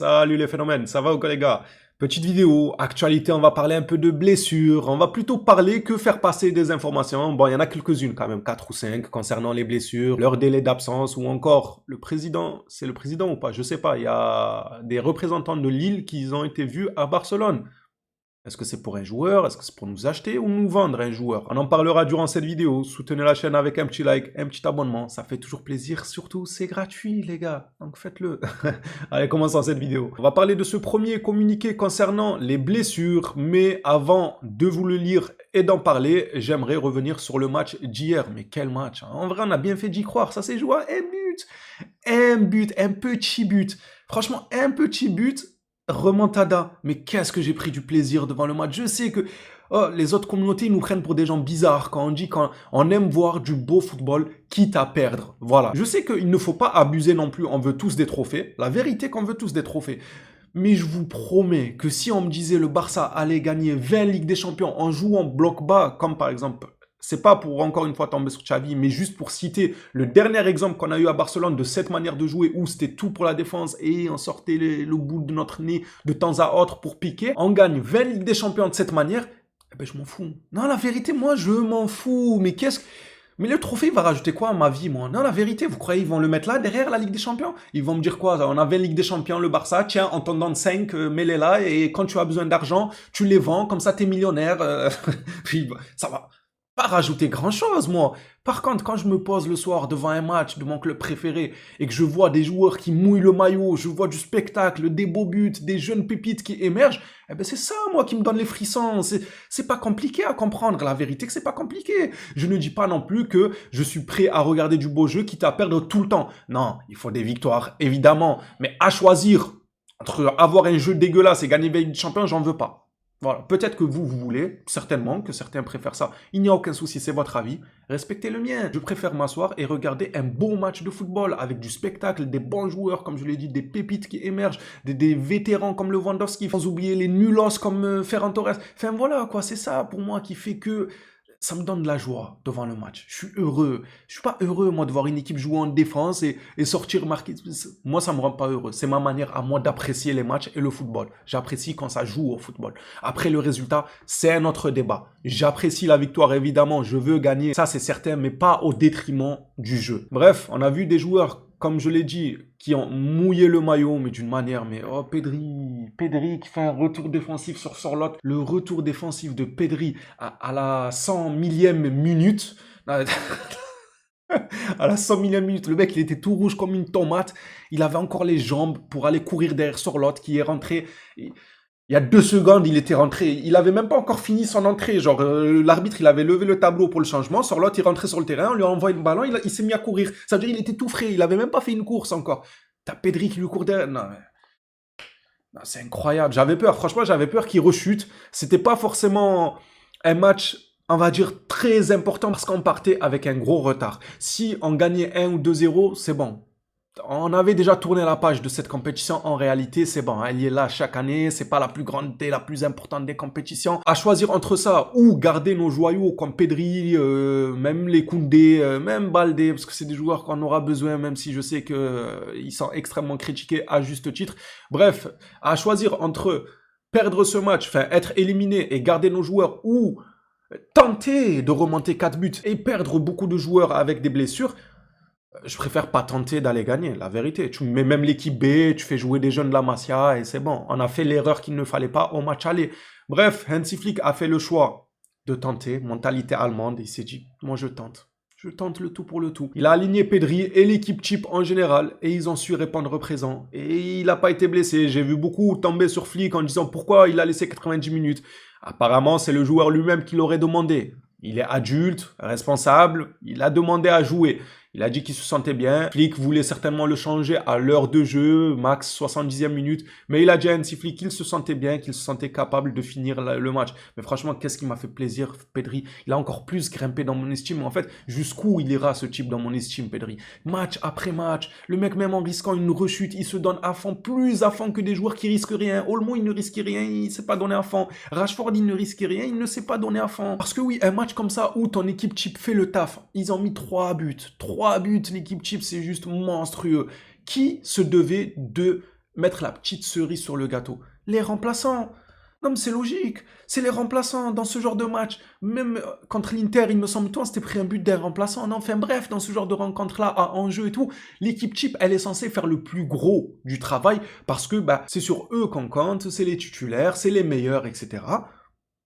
Salut les phénomènes, ça va ou quoi les gars? Petite vidéo, actualité, on va parler un peu de blessures, on va plutôt parler que faire passer des informations. Bon, il y en a quelques-unes quand même, 4 ou 5 concernant les blessures, leur délai d'absence ou encore le président, c'est le président ou pas? Je sais pas, il y a des représentants de Lille qui ont été vus à Barcelone. Est-ce que c'est pour un joueur? Est-ce que c'est pour nous acheter ou nous vendre un joueur? On en parlera durant cette vidéo. Soutenez la chaîne avec un petit like, un petit abonnement. Ça fait toujours plaisir. Surtout, c'est gratuit, les gars. Donc faites-le. Allez, commençons cette vidéo. On va parler de ce premier communiqué concernant les blessures. Mais avant de vous le lire et d'en parler, j'aimerais revenir sur le match d'hier. Mais quel match, hein. En vrai, on a bien fait d'y croire. Ça s'est joué à un but. Un but, un petit but. Franchement, un petit but. Remontada, mais qu'est-ce que j'ai pris du plaisir devant le match. Je sais que les autres communautés nous prennent pour des gens bizarres quand on dit qu'on aime voir du beau football, quitte à perdre. Voilà. Je sais qu'il ne faut pas abuser non plus, on veut tous des trophées. La vérité qu'on veut tous des trophées. Mais je vous promets que si on me disait le Barça allait gagner 20 Ligues des Champions en jouant bloc bas, comme par exemple, c'est pas pour encore une fois tomber sur Xavi, mais juste pour citer le dernier exemple qu'on a eu à Barcelone de cette manière de jouer où c'était tout pour la défense et on sortait le bout de notre nez de temps à autre pour piquer. On gagne 20 Ligues des Champions de cette manière. Eh ben, je m'en fous. Non, la vérité, moi, je m'en fous. Mais le trophée, il va rajouter quoi à ma vie, moi? Non, la vérité, vous croyez qu'ils vont le mettre là, derrière la Ligue des Champions? Ils vont me dire quoi? On avait Ligue des Champions, le Barça, tiens, en t'en donne 5, mets-les là, et quand tu as besoin d'argent, tu les vends, comme ça t'es millionnaire. Puis, ça va pas rajouter grand-chose, moi. Par contre, quand je me pose le soir devant un match de mon club préféré et que je vois des joueurs qui mouillent le maillot, je vois du spectacle, des beaux buts, des jeunes pépites qui émergent, eh ben c'est ça, moi, qui me donne les frissons. C'est pas compliqué à comprendre. La vérité, que c'est pas compliqué. Je ne dis pas non plus que je suis prêt à regarder du beau jeu, quitte à perdre tout le temps. Non, il faut des victoires, évidemment. Mais à choisir entre avoir un jeu dégueulasse et gagner Ligue des Champions, j'en veux pas. Voilà, peut-être que vous voulez, certainement, que certains préfèrent ça. Il n'y a aucun souci, c'est votre avis. Respectez le mien. Je préfère m'asseoir et regarder un beau match de football avec du spectacle, des bons joueurs, comme je l'ai dit, des pépites qui émergent, des vétérans comme Lewandowski, sans oublier les nulos comme Ferran Torres. Enfin voilà, quoi, c'est ça pour moi qui fait que ça me donne de la joie devant le match. Je suis heureux. Je suis pas heureux, moi, de voir une équipe jouer en défense et sortir marquer. Moi, ça me rend pas heureux. C'est ma manière à moi d'apprécier les matchs et le football. J'apprécie quand ça joue au football. Après, le résultat, c'est un autre débat. J'apprécie la victoire, évidemment. Je veux gagner. Ça, c'est certain, mais pas au détriment du jeu. Bref, on a vu des joueurs, comme je l'ai dit, qui ont mouillé le maillot, mais d'une manière, mais oh, Pedri qui fait un retour défensif sur Sorloth. Le retour défensif de Pedri à la 100 millième minute. À la 100 millième minute, le mec, il était tout rouge comme une tomate. Il avait encore les jambes pour aller courir derrière Sorloth qui est rentré. Il y a 2 secondes, il était rentré. Il avait même pas encore fini son entrée. Genre, l'arbitre, il avait levé le tableau pour le changement. Sorloth, il rentrait sur le terrain, on lui a envoyé le ballon, il s'est mis à courir. Ça veut dire qu'il était tout frais. Il avait même pas fait une course encore. T'as Pedri qui lui court derrière. Non, non, c'est incroyable. J'avais peur. Franchement, j'avais peur qu'il rechute. C'était pas forcément un match, on va dire, très important parce qu'on partait avec un gros retard. Si on gagnait 1 ou 2-0, c'est bon. On avait déjà tourné la page de cette compétition. En réalité, c'est bon. Elle y est là chaque année. C'est pas la plus grande et la plus importante des compétitions. À choisir entre ça ou garder nos joyaux comme Pedri, même les Koundé, même Baldé, parce que c'est des joueurs qu'on aura besoin, même si je sais que ils sont extrêmement critiqués à juste titre. Bref, à choisir entre perdre ce match, enfin être éliminé et garder nos joueurs ou tenter de remonter 4 buts et perdre beaucoup de joueurs avec des blessures, je préfère pas tenter d'aller gagner, la vérité. Tu mets même l'équipe B, tu fais jouer des jeunes de la Masia et c'est bon. On a fait l'erreur qu'il ne fallait pas au match aller. Bref, Hansi Flick a fait le choix de tenter, mentalité allemande. Il s'est dit, moi je tente. Je tente le tout pour le tout. Il a aligné Pedri et l'équipe type en général et ils ont su répondre présent. Et il n'a pas été blessé. J'ai vu beaucoup tomber sur Flick en disant pourquoi il a laissé 90 minutes. Apparemment, c'est le joueur lui-même qui l'aurait demandé. Il est adulte, responsable, il a demandé à jouer. Il a dit qu'il se sentait bien. Flick voulait certainement le changer à l'heure de jeu, max 70e minute. Mais il a dit à Hansi Flick qu'il se sentait bien, qu'il se sentait capable de finir le match. Mais franchement, qu'est-ce qui m'a fait plaisir, Pedri? Il a encore plus grimpé dans mon estime. En fait, jusqu'où il ira ce type dans mon estime, Pedri? Match après match, le mec même en risquant une rechute, il se donne à fond, plus à fond que des joueurs qui risquent rien. Olmo, il ne risque rien, il ne s'est pas donné à fond. Rashford, il ne risque rien, il ne s'est pas donné à fond. Parce que oui, un match comme ça où ton équipe type fait le taf, ils ont mis 3 buts. 3 buts, l'équipe type, c'est juste monstrueux. Qui se devait de mettre la petite cerise sur le gâteau. Les remplaçants. Non, mais c'est logique. C'est les remplaçants dans ce genre de match. Même contre l'Inter, il me semble, toi, c'était pris un but d'un remplaçant. Non, enfin bref, dans ce genre de rencontre-là, à enjeu et tout, l'équipe type, elle est censée faire le plus gros du travail parce que bah, c'est sur eux qu'on compte, c'est les titulaires, c'est les meilleurs, etc.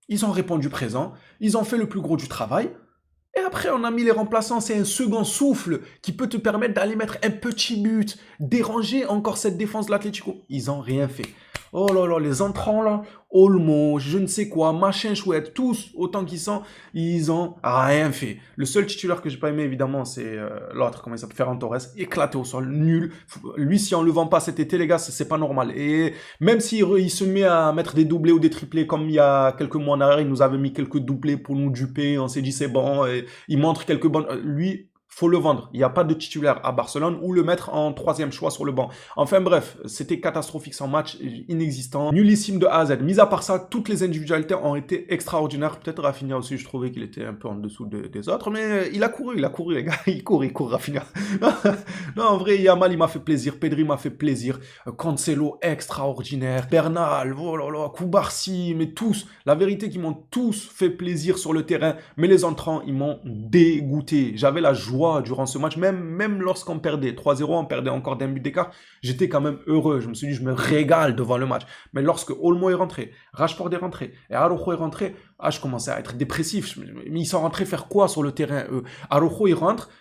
Ils ont répondu présent, ils ont fait le plus gros du travail. Et après, on a mis les remplaçants, c'est un second souffle qui peut te permettre d'aller mettre un petit but, déranger encore cette défense de l'Atlético. Ils n'ont rien fait. Oh là là, les entrants là, Olmo, je ne sais quoi, machin chouette, tous, autant qu'ils sont, ils ont rien fait. Le seul titulaire que j'ai pas aimé, évidemment, c'est l'autre, comment il s'appelle, Ferran Torres, éclaté au sol, nul. Lui, si on le vend pas cet été, les gars, c'est pas normal. Et même s'il il se met à mettre des doublés ou des triplés, comme il y a quelques mois en arrière, il nous avait mis quelques doublés pour nous duper, on s'est dit c'est bon, et il montre quelques bonnes... Lui, faut le vendre. Il n'y a pas de titulaire à Barcelone ou le mettre en troisième choix sur le banc. Enfin bref, c'était catastrophique sans match, inexistant, nullissime de A à Z. Mis à part ça, toutes les individualités ont été extraordinaires. Peut-être Rafinha aussi, je trouvais qu'il était un peu en dessous des autres, mais il a couru les gars. Il court Rafinha. Non, en vrai, Yamal, il m'a fait plaisir. Pedri m'a fait plaisir. Cancelo, extraordinaire. Bernal, oh là là, Koubarsi, mais tous. La vérité, qu'ils m'ont tous fait plaisir sur le terrain. Mais les entrants, ils m'ont dégoûté. J'avais la joie durant ce match, même lorsqu'on perdait 3-0, on perdait encore d'un but d'écart, j'étais quand même heureux. Je me suis dit, je me régale devant le match. Mais lorsque Olmo est rentré, Rashford est rentré et Araujo est rentré, je commençais à être dépressif. Mais ils sont rentrés faire quoi sur le terrain, eux? Araujo, il rentre,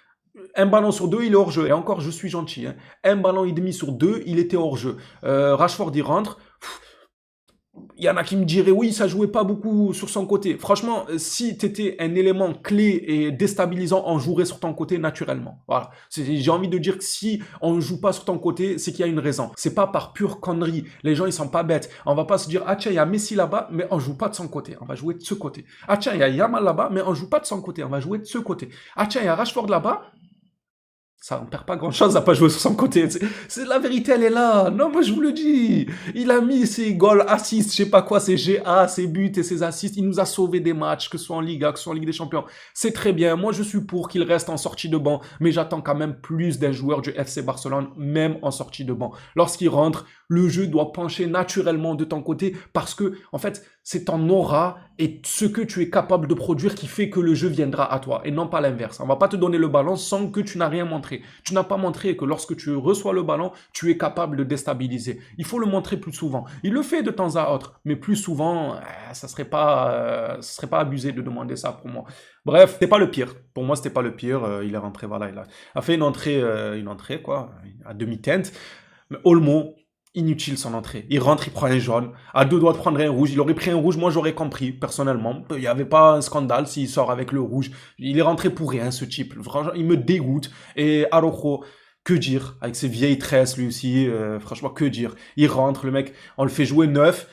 un ballon sur deux, il est hors jeu. Et encore, je suis gentil. Hein. Un ballon et demi sur deux, il était hors jeu. Rashford, il rentre. Il y en a qui me diraient, oui, ça jouait pas beaucoup sur son côté. Franchement, si tu étais un élément clé et déstabilisant, on jouerait sur ton côté naturellement. Voilà. J'ai envie de dire que si on ne joue pas sur ton côté, c'est qu'il y a une raison. C'est pas par pure connerie. Les gens, ils sont pas bêtes. On va pas se dire, ah tiens, il y a Messi là-bas, mais on joue pas de son côté. On va jouer de ce côté. Ah tiens, il y a Yamal là-bas, mais on joue pas de son côté. On va jouer de ce côté. Ah tiens, il y a Rashford là-bas, ça ne perd pas grand-chose à pas jouer sur son côté. La vérité, elle est là. Non, moi, je vous le dis. Il a mis ses goals, assists, je sais pas quoi, ses GA, ses buts et ses assists. Il nous a sauvé des matchs, que ce soit en Liga, que ce soit en Ligue des Champions. C'est très bien. Moi, je suis pour qu'il reste en sortie de banc. Mais j'attends quand même plus d'un joueur du FC Barcelone, même en sortie de banc. Lorsqu'il rentre, le jeu doit pencher naturellement de ton côté parce que, en fait, c'est ton aura et ce que tu es capable de produire qui fait que le jeu viendra à toi et non pas l'inverse. On va pas te donner le ballon sans que tu n'as rien montré. Tu n'as pas montré que lorsque tu reçois le ballon, tu es capable de déstabiliser. Il faut le montrer plus souvent. Il le fait de temps à autre, mais plus souvent, ça serait pas abusé de demander ça pour moi. Bref, c'était pas le pire. Pour moi, c'était pas le pire. Il est rentré, voilà, il a fait une entrée quoi, à demi-teinte. Mais Olmo, inutile son entrée. Il rentre, il prend un jaune. À deux doigts de prendre un rouge. Il aurait pris un rouge, moi j'aurais compris, personnellement. Il n'y avait pas un scandale s'il sort avec le rouge. Il est rentré pour rien, ce type. Franchement, il me dégoûte. Et Araujo, que dire? Avec ses vieilles tresses, lui aussi. Franchement, que dire? Il rentre, le mec, on le fait jouer neuf.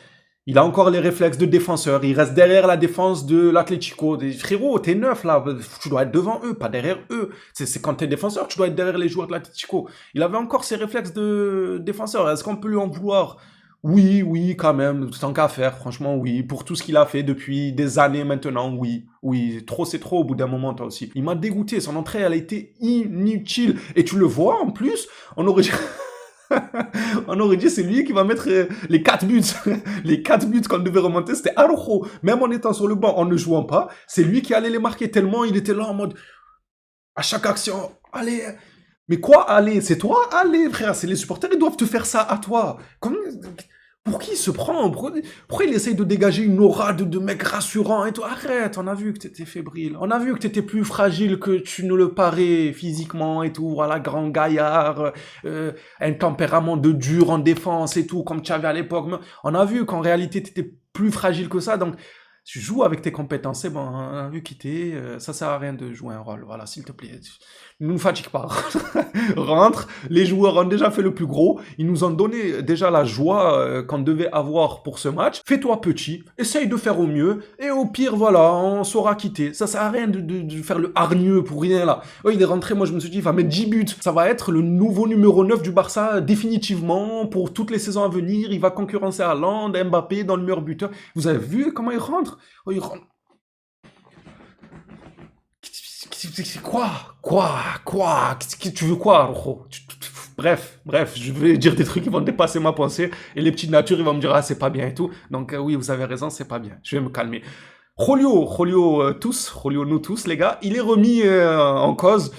Il a encore les réflexes de défenseur. Il reste derrière la défense de l'Atlético. Frérot, t'es neuf là. Tu dois être devant eux, pas derrière eux. C'est quand t'es défenseur, tu dois être derrière les joueurs de l'Atlético. Il avait encore ses réflexes de défenseur. Est-ce qu'on peut lui en vouloir? Oui, oui, quand même. Tant qu'à faire, franchement, oui. Pour tout ce qu'il a fait depuis des années maintenant, oui. Oui, trop c'est trop au bout d'un moment, toi aussi. Il m'a dégoûté. Son entrée, elle a été inutile. Et tu le vois, en plus, on aurait... On aurait dit c'est lui qui va mettre les 4 buts. Les 4 buts qu'on devait remonter, c'était Araujo. Même en étant sur le banc, en ne jouant pas, c'est lui qui allait les marquer tellement il était là en mode à chaque action, allez. Mais quoi, allez, c'est toi? Allez, frère, c'est les supporters, ils doivent te faire ça à toi. Pour qui il se prend? Pourquoi il essaye de dégager une aura de mec rassurant et tout? Arrête, on a vu que t'étais fébrile. On a vu que t'étais plus fragile que tu ne le parais physiquement et tout. Voilà, grand gaillard, un tempérament de dur en défense et tout, comme tu avais à l'époque. On a vu qu'en réalité, t'étais plus fragile que ça. Donc, tu joues avec tes compétences. C'est bon, on a vu qui t'es. Ça sert à rien de jouer un rôle. Voilà, s'il te plaît. Ne nous fatigue pas. Rentre. Les joueurs ont déjà fait le plus gros. Ils nous ont donné déjà la joie qu'on devait avoir pour ce match. Fais-toi petit. Essaye de faire au mieux. Et au pire, voilà, on saura quitter. Ça sert à rien de faire le hargneux pour rien là. Ouais, il est rentré. Moi, je me suis dit, il va mettre 10 buts. Ça va être le nouveau numéro 9 du Barça définitivement pour toutes les saisons à venir. Il va concurrencer Haaland, Mbappé dans le meilleur buteur. Vous avez vu comment il rentre? Oh, il rentre. Quoi? Tu veux quoi, Rojo? bref, je vais dire des trucs qui vont dépasser ma pensée et les petites natures, ils vont me dire, ah, c'est pas bien et tout. Donc, oui, vous avez raison, c'est pas bien. Je vais me calmer. Julio, nous tous, les gars, il est remis en cause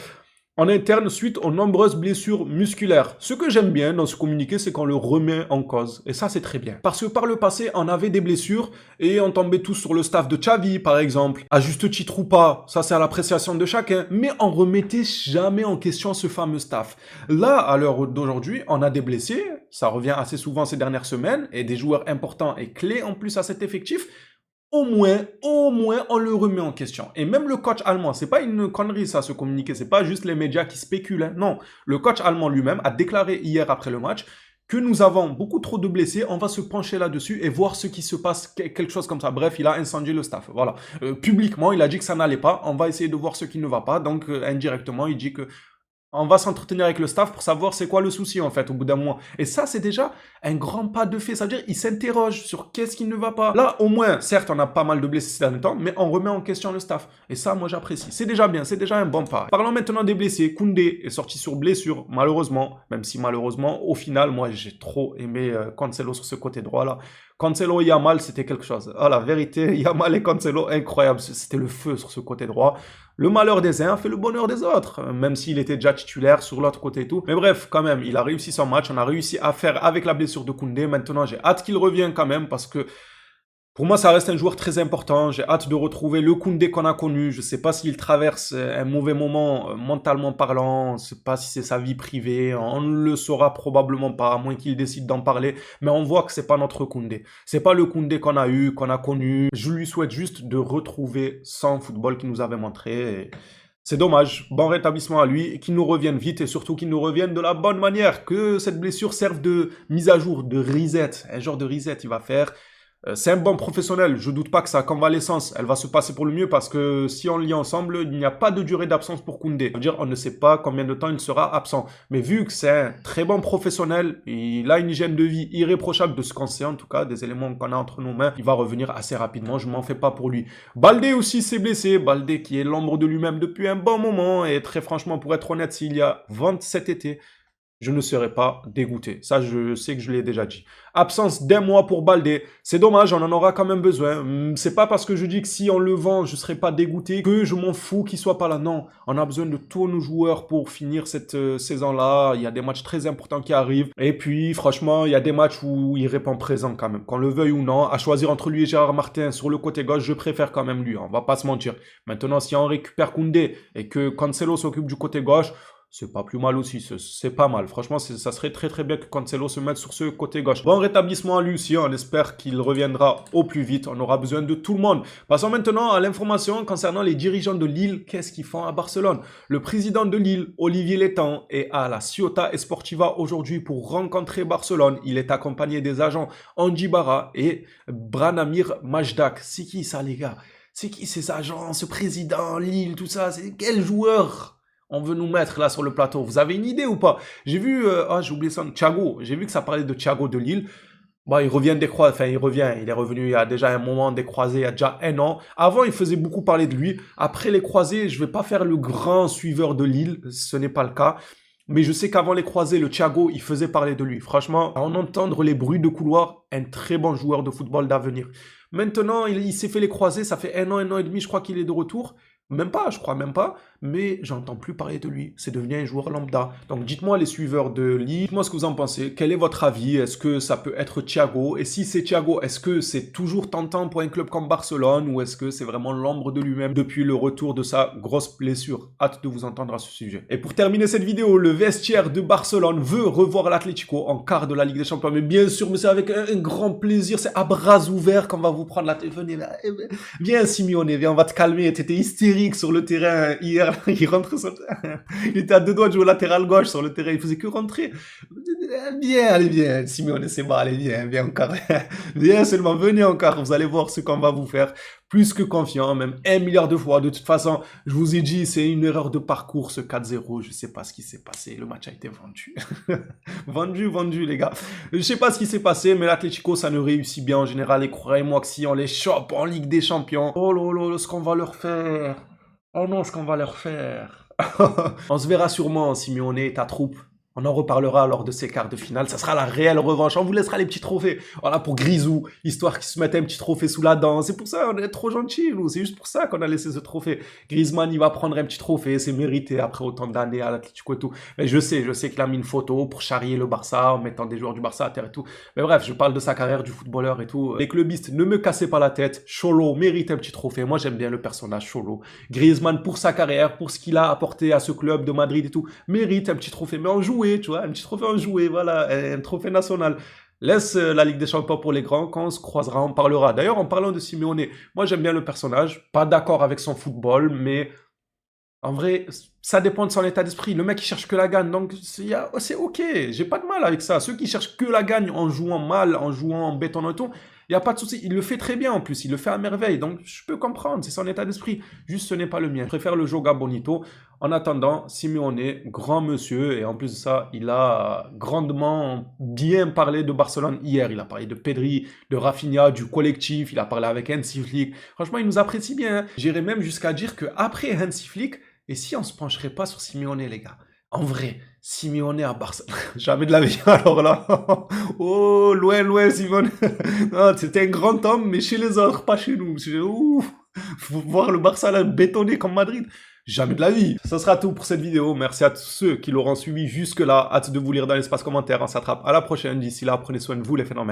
en interne suite aux nombreuses blessures musculaires. Ce que j'aime bien dans ce communiqué, c'est qu'on le remet en cause. Et ça, c'est très bien. Parce que par le passé, on avait des blessures et on tombait tous sur le staff de Xavi, par exemple. À juste titre ou pas, ça c'est à l'appréciation de chacun. Mais on remettait jamais en question ce fameux staff. Là, à l'heure d'aujourd'hui, on a des blessés. Ça revient assez souvent ces dernières semaines. Et des joueurs importants et clés en plus à cet effectif. Au moins, on le remet en question. Et même le coach allemand, c'est pas une connerie ça, se communiquer, c'est pas juste les médias qui spéculent, hein. Non, le coach allemand lui-même a déclaré hier après le match que nous avons beaucoup trop de blessés, on va se pencher là-dessus et voir ce qui se passe, quelque chose comme ça. Bref, il a incendié le staff, voilà. Publiquement, il a dit que ça n'allait pas, on va essayer de voir ce qui ne va pas, donc indirectement, il dit que on va s'entretenir avec le staff pour savoir c'est quoi le souci en fait au bout d'un moment. Et ça c'est déjà un grand pas de fait. Ça veut dire qu'il s'interroge sur qu'est-ce qui ne va pas. Là au moins, certes on a pas mal de blessés ces derniers temps, mais on remet en question le staff. Et ça moi j'apprécie. C'est déjà bien, c'est déjà un bon pas. Parlons maintenant des blessés. Koundé est sorti sur blessure malheureusement. Même si malheureusement au final moi j'ai trop aimé Cancelo sur ce côté droit là. Cancelo et Yamal, c'était quelque chose. Ah, la vérité, Yamal et Cancelo, incroyable. C'était le feu sur ce côté droit. Le malheur des uns fait le bonheur des autres, même s'il était déjà titulaire sur l'autre côté et tout. Mais bref, quand même, il a réussi son match. On a réussi à faire avec la blessure de Koundé. Maintenant, j'ai hâte qu'il revienne quand même parce que pour moi, ça reste un joueur très important. J'ai hâte de retrouver le Koundé qu'on a connu. Je ne sais pas s'il traverse un mauvais moment mentalement parlant. Je ne sais pas si c'est sa vie privée. On ne le saura probablement pas, à moins qu'il décide d'en parler. Mais on voit que c'est pas notre Koundé. C'est pas le Koundé qu'on a eu, qu'on a connu. Je lui souhaite juste de retrouver son football qu'il nous avait montré. Et c'est dommage. Bon rétablissement à lui. Qu'il nous revienne vite et surtout qu'il nous revienne de la bonne manière. Que cette blessure serve de mise à jour, de reset. Un genre de reset il va faire. C'est un bon professionnel, je doute pas que sa convalescence, elle va se passer pour le mieux parce que si on lit ensemble, il n'y a pas de durée d'absence pour Koundé. Ça veut dire on ne sait pas combien de temps il sera absent. Mais vu que c'est un très bon professionnel, il a une hygiène de vie irréprochable de ce qu'on sait en tout cas, des éléments qu'on a entre nos mains, il va revenir assez rapidement, je m'en fais pas pour lui. Baldé aussi s'est blessé, Baldé qui est l'ombre de lui-même depuis un bon moment et très franchement pour être honnête, s'il y a vente cet été, je ne serai pas dégoûté. Ça, je sais que je l'ai déjà dit. Absence d'un mois pour Baldé. C'est dommage, on en aura quand même besoin. C'est pas parce que je dis que si on le vend, je serai pas dégoûté, que je m'en fous qu'il soit pas là. Non, on a besoin de tous nos joueurs pour finir cette saison-là. Il y a des matchs très importants qui arrivent. Et puis, franchement, il y a des matchs où il répond présent quand même. Qu'on le veuille ou non, à choisir entre lui et Gérard Martin sur le côté gauche, je préfère quand même lui. On va pas se mentir. Maintenant, si on récupère Koundé et que Cancelo s'occupe du côté gauche, c'est pas plus mal aussi, c'est pas mal. Franchement, ça serait très très bien que Cancelo se mette sur ce côté gauche. Bon rétablissement à Lucien, on espère qu'il reviendra au plus vite. On aura besoin de tout le monde. Passons maintenant à l'information concernant les dirigeants de Lille. Qu'est-ce qu'ils font à Barcelone? Le président de Lille, Olivier Létang, est à la Ciotat Esportiva aujourd'hui pour rencontrer Barcelone. Il est accompagné des agents Andy Barra et Branamir Majdak. C'est qui ça les gars? C'est qui ces agents, ce président, Lille, tout ça? C'est quel joueur on veut nous mettre là sur le plateau? Vous avez une idée ou pas? J'ai vu, j'ai oublié ça, Thiago. J'ai vu que ça parlait de Thiago de Lille. Bon, il revient des croisés, enfin il est revenu il y a déjà un moment des croisés, il y a déjà un an. Avant, il faisait beaucoup parler de lui. Après les croisés, je vais pas faire le grand suiveur de Lille, ce n'est pas le cas. Mais je sais qu'avant les croisés, le Thiago, il faisait parler de lui. Franchement, à en entendre les bruits de couloir, un très bon joueur de football d'avenir. Maintenant, il s'est fait les croisés, ça fait un an et demi, je crois qu'il est de retour. Même pas, je crois même pas, mais j'entends plus parler de lui. C'est devenu un joueur lambda. Donc dites-moi les suiveurs de Lille, dites-moi ce que vous en pensez. Quel est votre avis? Est-ce que ça peut être Thiago? Et si c'est Thiago, est-ce que c'est toujours tentant pour un club comme Barcelone ou est-ce que c'est vraiment l'ombre de lui-même depuis le retour de sa grosse blessure? Hâte de vous entendre à ce sujet. Et pour terminer cette vidéo, le vestiaire de Barcelone veut revoir l'Atlético en quart de la Ligue des Champions. Mais bien sûr, mais c'est avec un grand plaisir, c'est à bras ouverts qu'on va vous prendre la tête. Venez là, viens Simeone, viens, on va te calmer, t'étais hystérique sur le terrain hier, il rentrait sur le terrain. Il était à deux doigts de jouer latéral gauche sur le terrain, il faisait que rentrer. Viens, allez, viens, Simeone, c'est bon, allez, viens encore. Viens seulement, venez encore, vous allez voir ce qu'on va vous faire. Plus que confiant, même 1 milliard de fois. De toute façon, je vous ai dit, c'est une erreur de parcours, ce 4-0. Je sais pas ce qui s'est passé. Le match a été vendu. vendu, les gars. Je sais pas ce qui s'est passé, mais l'Atlético, ça ne réussit bien en général. Et croyez-moi que si on les chope en Ligue des Champions, oh là, ce qu'on va leur faire. Oh non, ce qu'on va leur faire. On se verra sûrement, Simeone et ta troupe. On en reparlera lors de ces quarts de finale. Ça sera la réelle revanche. On vous laissera les petits trophées. Voilà pour Grisou, histoire qu'il se mette un petit trophée sous la dent. C'est pour ça, on est trop gentils, nous. C'est juste pour ça qu'on a laissé ce trophée. Griezmann, il va prendre un petit trophée. C'est mérité après autant d'années à l'Atlético et tout. Mais je sais qu'il a mis une photo pour charrier le Barça en mettant des joueurs du Barça à terre et tout. Mais bref, je parle de sa carrière, du footballeur et tout. Les clubistes, ne me cassez pas la tête. Cholo mérite un petit trophée. Moi, j'aime bien le personnage Cholo. Griezmann, pour sa carrière, pour ce qu'il a apporté à ce club de Madrid et tout, mérite un petit trophée. Mais en jouet, tu vois, un petit trophée en jouet, voilà, un trophée national. Laisse la Ligue des Champions pour les grands, quand on se croisera, on parlera. D'ailleurs, en parlant de Simeone, moi j'aime bien le personnage, pas d'accord avec son football, mais en vrai, ça dépend de son état d'esprit. Le mec, il cherche que la gagne, donc c'est ok, j'ai pas de mal avec ça. Ceux qui cherchent que la gagne en jouant mal, en jouant en béton et tout, il n'y a pas de souci. Il le fait très bien en plus, il le fait à merveille, donc je peux comprendre, c'est son état d'esprit. Juste, ce n'est pas le mien. Je préfère le Joga Bonito. En attendant, Simeone, grand monsieur, et en plus de ça, il a grandement bien parlé de Barcelone hier. Il a parlé de Pedri, de Rafinha, du collectif, il a parlé avec Hansi Flick. Franchement, il nous apprécie bien, hein. J'irais même jusqu'à dire qu'après Hansi Flick, et si on se pencherait pas sur Simeone, les gars? En vrai, Simeone à Barcelone, jamais de la vie, alors là. Oh, loin, loin, Simeone. Non, c'était un grand homme, mais chez les autres, pas chez nous. Ouf, faut voir le Barça là, bétonné comme Madrid. Jamais de la vie. Ça sera tout pour cette vidéo. Merci à tous ceux qui l'auront suivi jusque-là. Hâte de vous lire dans l'espace commentaire. On s'attrape à la prochaine. D'ici là, prenez soin de vous, les phénomènes.